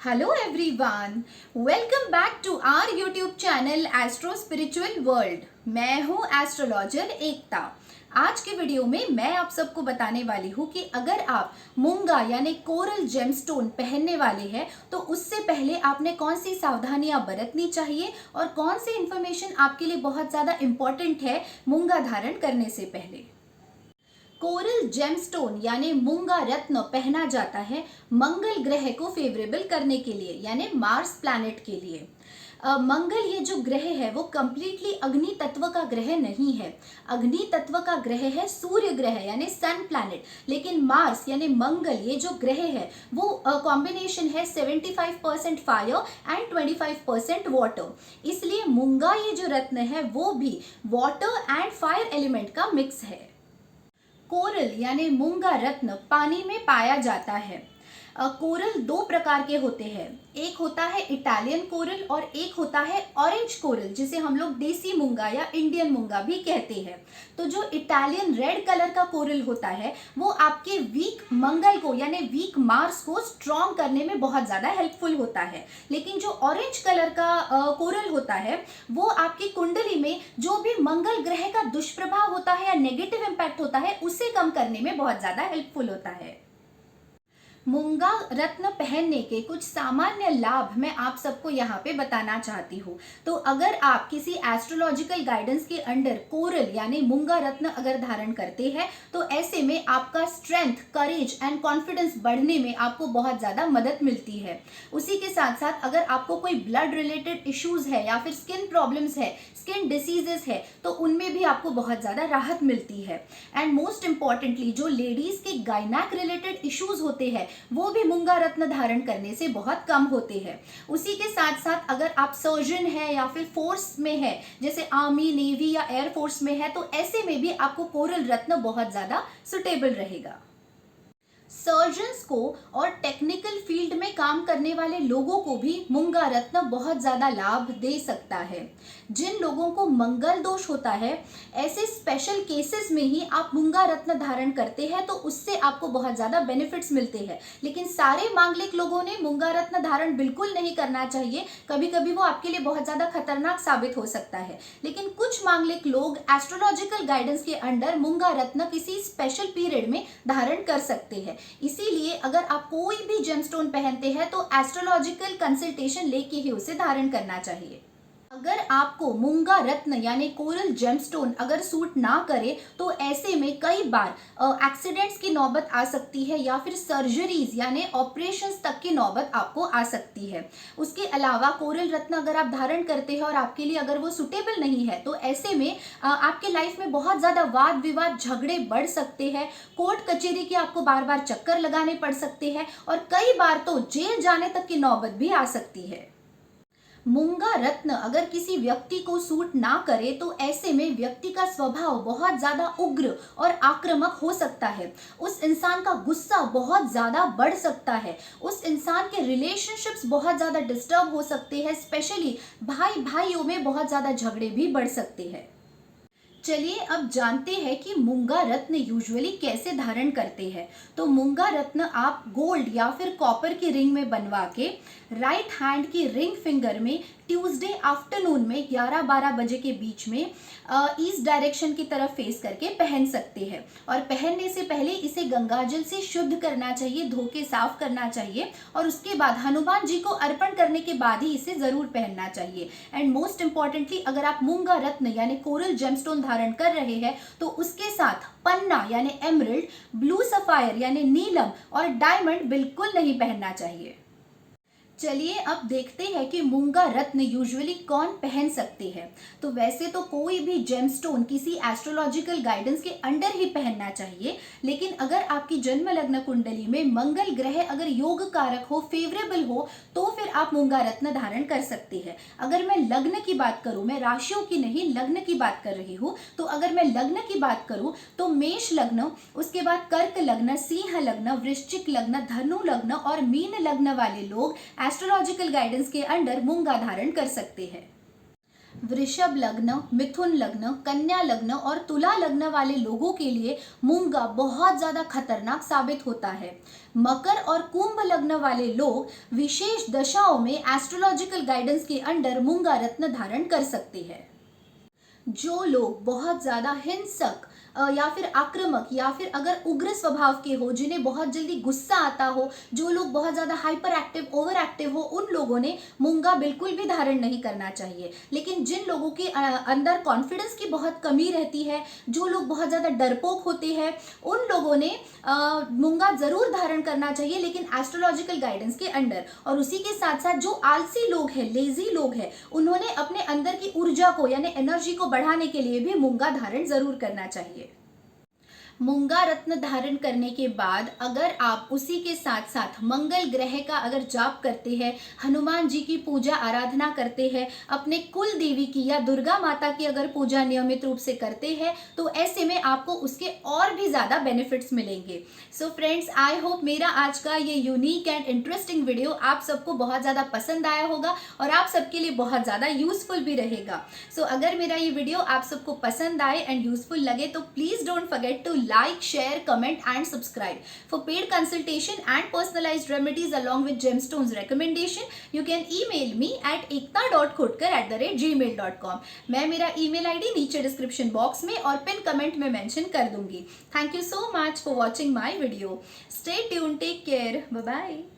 Hello everyone, welcome back to our YouTube channel astro spiritual world. मैं हूं astrologer एकता। आज के वीडियो में मैं आप सबको बताने वाली हूं कि अगर आप मूंगा यानी कोरल जेमस्टोन पहनने वाले हैं तो उससे पहले आपने कौन सी सावधानियां बरतनी चाहिए और कौन सी इंफॉर्मेशन आपके लिए बहुत ज़्यादा इम्पॉर्टेंट है मूंगा धारण करने से पहले। कोरल जेमस्टोन यानी मूंगा रत्न पहना जाता है मंगल ग्रह को फेवरेबल करने के लिए यानी मार्स प्लैनेट के लिए। मंगल ये जो ग्रह है वो कंप्लीटली अग्नि तत्व का ग्रह नहीं है। अग्नि तत्व का ग्रह है सूर्य ग्रह यानी सन प्लैनेट, लेकिन मार्स यानी मंगल ये जो ग्रह है वो कॉम्बिनेशन है 75% फायर एंड 25% वाटर। इसलिए मूंगा ये जो रत्न है वो भी वाटर एंड फायर एलिमेंट का मिक्स है। कोरल यानी मूंगा रत्न पानी में पाया जाता है। कोरल दो प्रकार के होते हैं, एक होता है इटालियन कोरल और एक होता है ऑरेंज कोरल, जिसे हम लोग देसी मूंगा या इंडियन मूंगा भी कहते हैं। तो जो इटालियन रेड कलर का कोरल होता है वो आपके वीक मंगल को यानी वीक मार्स को स्ट्रॉन्ग करने में बहुत ज़्यादा हेल्पफुल होता है। लेकिन जो ऑरेंज कलर का कोरल होता है वो आपकी कुंडली में जो भी मंगल ग्रह का दुष्प्रभाव होता है या नेगेटिव इम्पैक्ट होता है उसे कम करने में बहुत ज़्यादा हेल्पफुल होता है। मूंगा रत्न पहनने के कुछ सामान्य लाभ मैं आप सबको यहाँ पे बताना चाहती हूँ। तो अगर आप किसी एस्ट्रोलॉजिकल गाइडेंस के अंडर कोरल यानी मूंगा रत्न अगर धारण करते हैं तो ऐसे में आपका स्ट्रेंथ, करेज एंड कॉन्फिडेंस बढ़ने में आपको बहुत ज़्यादा मदद मिलती है। उसी के साथ साथ अगर आपको कोई ब्लड रिलेटेड इश्यूज है या फिर स्किन प्रॉब्लम्स है, स्किन डिसीजेस है, तो उनमें भी आपको बहुत ज़्यादा राहत मिलती है। एंड मोस्ट इंपॉर्टेंटली जो लेडीज के गायनेक रिलेटेड इश्यूज होते हैं वो भी मूंगा रत्न धारण करने से बहुत कम होते हैं। उसी के साथ साथ अगर आप सर्जन है या फिर फोर्स में है, जैसे आर्मी, नेवी या एयर फोर्स में है, तो ऐसे में भी आपको कोरल रत्न बहुत ज़्यादा सुटेबल रहेगा। सर्जन्स को और टेक्निकल फील्ड में काम करने वाले लोगों को भी मूंगा रत्न बहुत ज़्यादा लाभ दे सकता है। जिन लोगों को मंगल दोष होता है ऐसे स्पेशल केसेस में ही आप मूंगा रत्न धारण करते हैं तो उससे आपको बहुत ज़्यादा बेनिफिट्स मिलते हैं। लेकिन सारे मांगलिक लोगों ने मूंगा रत्न धारण बिल्कुल नहीं करना चाहिए, कभी कभी वो आपके लिए बहुत ज़्यादा खतरनाक साबित हो सकता है। लेकिन कुछ मांगलिक लोग एस्ट्रोलॉजिकल गाइडेंस के अंडर मूंगा रत्न किसी स्पेशल पीरियड में धारण कर सकते हैं। इसीलिए अगर आप कोई भी जेमस्टोन पहनते हैं तो एस्ट्रोलॉजिकल कंसल्टेशन लेके ही उसे धारण करना चाहिए। अगर आपको मूंगा रत्न यानी कोरल जेमस्टोन अगर सूट ना करे तो ऐसे में कई बार एक्सीडेंट्स की नौबत आ सकती है या फिर सर्जरीज यानी ऑपरेशंस तक की नौबत आपको आ सकती है। उसके अलावा कोरल रत्न अगर आप धारण करते हैं और आपके लिए अगर वो सुटेबल नहीं है तो ऐसे में आपके लाइफ में बहुत ज़्यादा वाद विवाद, झगड़े बढ़ सकते हैं, कोर्ट कचहरी के आपको बार बार चक्कर लगाने पड़ सकते हैं और कई बार तो जेल जाने तक की नौबत भी आ सकती है। मूंगा रत्न अगर किसी व्यक्ति को सूट ना करे तो ऐसे में व्यक्ति का स्वभाव बहुत ज्यादा उग्र और आक्रामक हो सकता है। उस इंसान का गुस्सा बहुत ज्यादा बढ़ सकता है। उस इंसान के रिलेशनशिप्स बहुत ज्यादा डिस्टर्ब हो सकते हैं। स्पेशली भाई भाइयों में बहुत ज्यादा झगड़े भी बढ़ सकते हैं। चलिए अब जानते हैं कि मूंगा रत्न यूजुअली कैसे धारण करते हैं। तो मूंगा रत्न आप गोल्ड या फिर कॉपर की रिंग में बनवा के राइट हैंड की रिंग फिंगर में ट्यूसडे आफ्टरनून में 11-12 बजे के बीच में ईस्ट डायरेक्शन की तरफ फेस करके पहन सकते हैं। और पहनने से पहले इसे गंगाजल से शुद्ध करना चाहिए, धो के साफ करना चाहिए और उसके बाद हनुमान जी को अर्पण करने के बाद ही इसे जरूर पहनना चाहिए। एंड मोस्ट इंपॉर्टेंटली अगर आप मूंगा रत्न यानी कोरल जेमस्टोन धारण कर रहे हैं तो उसके साथ पन्ना यानी एमरल्ड, ब्लू सफायर यानी नीलम और डायमंड बिल्कुल नहीं पहनना चाहिए। चलिए अब देखते हैं कि मूंगा रत्न यूजुअली कौन पहन सकते हैं। तो वैसे तो कोई भी जेमस्टोन किसी एस्ट्रोलॉजिकल गाइडेंस के अंडर ही पहनना चाहिए, लेकिन अगर आपकी जन्म लग्न कुंडली में मंगल ग्रह अगर योग कारक हो, फेवरेबल हो, तो फिर आप मूंगा रत्न धारण कर सकते हैं। अगर मैं लग्न की बात करूं, मैं राशियों की नहीं लग्न की बात कर रही हूं, तो अगर मैं लग्न की बात करूं तो मेष लग्न, उसके बाद कर्क लग्न, सिंह लग्न, वृश्चिक लग्न, धनु लग्न और मीन लग्न वाले लोग एस्ट्रोलॉजिकल गाइडेंस के अंडर मूंगा धारण कर सकते हैं। वृषभ लग्न, मिथुन लग्न, कन्या लग्न और तुला लग्न वाले लोगों के लिए मूंगा बहुत ज्यादा खतरनाक साबित होता है। मकर और कुंभ लग्न वाले लोग विशेष दशाओं में एस्ट्रोलॉजिकल गाइडेंस के अंडर मूंगा रत्न धारण कर सकते हैं। जो लोग बहुत ज्यादा हिंसक या फिर आक्रामक या फिर अगर उग्र स्वभाव के हो, जिन्हें बहुत जल्दी गुस्सा आता हो, जो लोग बहुत ज्यादा हाइपर एक्टिव, ओवर एक्टिव हो, उन लोगों ने मूंगा बिल्कुल भी धारण नहीं करना चाहिए। लेकिन जिन लोगों के अंदर कॉन्फिडेंस की बहुत कमी रहती है, जो लोग बहुत ज्यादा डरपोक होते हैं, उन लोगों ने मूंगा जरूर धारण करना चाहिए, लेकिन एस्ट्रोलॉजिकल गाइडेंस के अंडर। और उसी के साथ साथ जो आलसी लोग हैं, लेजी लोग हैं, उन्होंने अपने अंदर की ऊर्जा को यानी एनर्जी को बढ़ाने के लिए भी मूंगा धारण जरूर करना चाहिए। मूंगा रत्न धारण करने के बाद अगर आप उसी के साथ साथ मंगल ग्रह का अगर जाप करते हैं, हनुमान जी की पूजा आराधना करते हैं, अपने कुल देवी की या दुर्गा माता की अगर पूजा नियमित रूप से करते हैं, तो ऐसे में आपको उसके और भी ज़्यादा बेनिफिट्स मिलेंगे। सो फ्रेंड्स, आई होप मेरा आज का ये यूनिक एंड इंटरेस्टिंग वीडियो आप सबको बहुत ज़्यादा पसंद आया होगा और आप सबके लिए बहुत ज़्यादा यूजफुल भी रहेगा। सो अगर मेरा ये वीडियो आप सबको पसंद आए एंड यूजफुल लगे तो please don't forget to like, share, comment and subscribe. For paid consultation and personalized remedies along with gemstones recommendation, you can email me at ekta.khotkar@gmail.com. मैं मेरा email ID नीचे डिस्क्रिप्शन बॉक्स में और pin comment में mention कर दूंगी। Thank you so much for watching my video. Stay tuned, take care, bye bye.